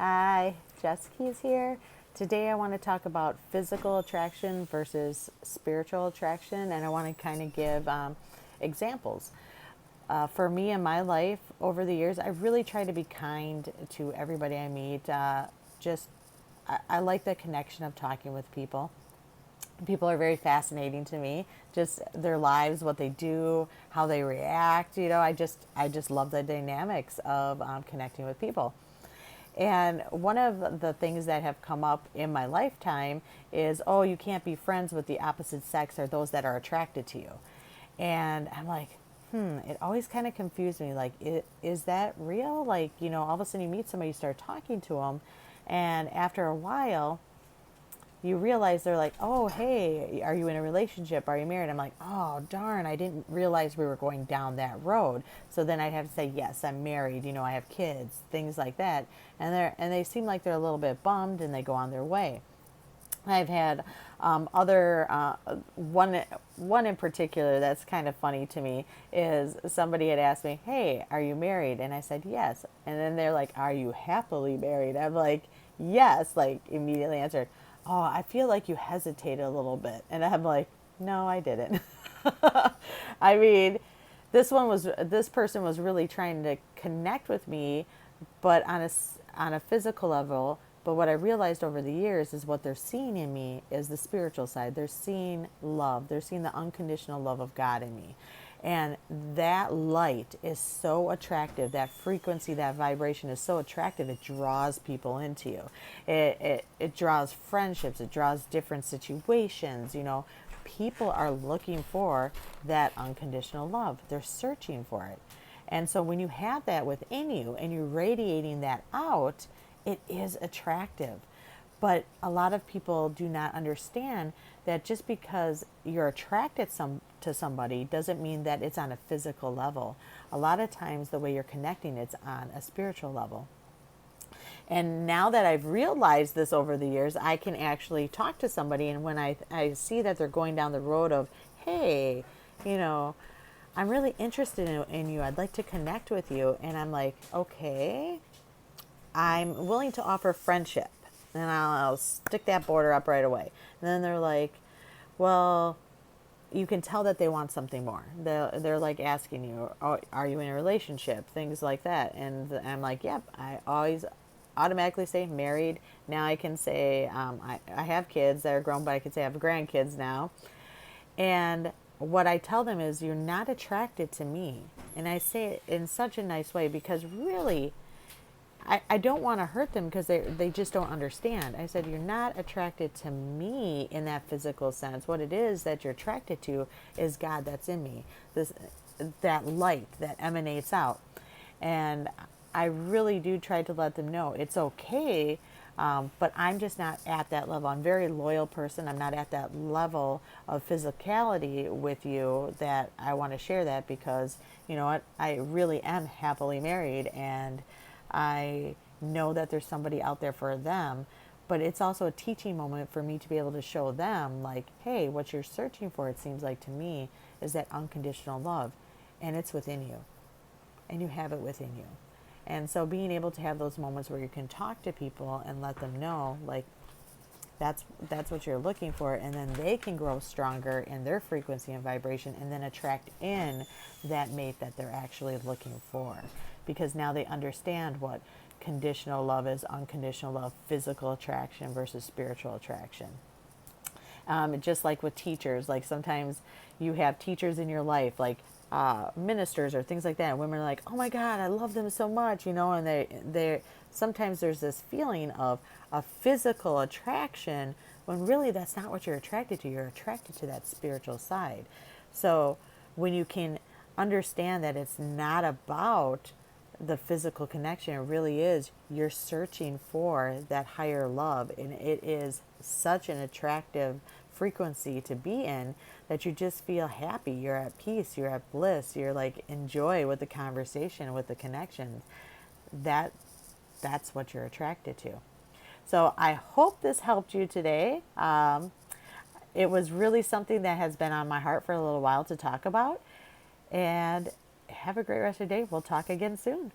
Hi, Jessica's here. Today I want to talk about physical attraction versus spiritual attraction, and I want to kind of give examples. For me in my life over the years, I really try to be kind to everybody I meet. Just I like the connection of talking with people. People are very fascinating to me. Just their lives, what they do, how they react. I just love the dynamics of connecting with people. And one of the things that have come up in my lifetime is, oh, you can't be friends with the opposite sex or those that are attracted to you. And I'm like, it always kind of confused me. Like, is that real? Like, all of a sudden you meet somebody, you start talking to them, and after a while, you realize they're like, oh, hey, are you in a relationship? Are you married? I'm like, oh, darn, I didn't realize we were going down that road. So then I'd have to say, yes, I'm married. I have kids, things like that. And they seem like they're a little bit bummed and they go on their way. I've had other one in particular that's kind of funny to me is somebody had asked me, "Hey, are you married?" And I said, "Yes." And then they're like, "Are you happily married?" I'm like, "Yes." Like immediately answered, "Oh, I feel like you hesitated a little bit." And I'm like, "No, I didn't." I mean, this person was really trying to connect with me, but on a physical level. But what I realized over the years is what they're seeing in me is the spiritual side. They're seeing love. They're seeing the unconditional love of God in me. And that light is so attractive. That frequency, that vibration is so attractive. It draws people into you. It draws friendships. It draws different situations. People are looking for that unconditional love. They're searching for it. And so when you have that within you and you're radiating that out, it is attractive. But a lot of people do not understand that just because you're attracted to somebody doesn't mean that it's on a physical level. A lot of times the way you're connecting, it's on a spiritual level. And now that I've realized this over the years, I can actually talk to somebody. And when I see that they're going down the road of, hey, you know, I'm really interested in you. I'd like to connect with you. And I'm like, okay, I'm willing to offer friendship. And I'll stick that border up right away. And then they're like, well, you can tell that they want something more. They're like asking you, oh, are you in a relationship? Things like that. And I'm like, yep. I always automatically say married. Now I can say I have kids that are grown, but I can say I have grandkids now. And what I tell them is, you're not attracted to me. And I say it in such a nice way because really, I don't want to hurt them because they just don't understand. I said, you're not attracted to me in that physical sense. What it is that you're attracted to is God that's in me, that light that emanates out. And I really do try to let them know it's okay, but I'm just not at that level. I'm a very loyal person. I'm not at that level of physicality with you that I want to share that because, you know what, I really am happily married and I know that there's somebody out there for them. But it's also a teaching moment for me to be able to show them, like, hey, what you're searching for, it seems like to me, is that unconditional love. And it's within you. And you have it within you. And so being able to have those moments where you can talk to people and let them know, like, that's what you're looking for, and then they can grow stronger in their frequency and vibration and then attract in that mate that they're actually looking for, because now they understand what conditional love is, unconditional love, physical attraction versus spiritual attraction. Just like with teachers, like sometimes you have teachers in your life, like ministers or things like that. And women are like, "Oh my God, I love them so much," and they sometimes there's this feeling of a physical attraction when really that's not what you're attracted to. You're attracted to that spiritual side. So when you can understand that it's not about the physical connection, it really is, you're searching for that higher love, and it is such an attractive frequency to be in that you just feel happy, you're at peace, you're at bliss, you're like enjoy with the conversation, with the connection. That's what you're attracted to. So I hope this helped you today. It was really something that has been on my heart for a little while to talk about. And have a great rest of your day. We'll talk again soon.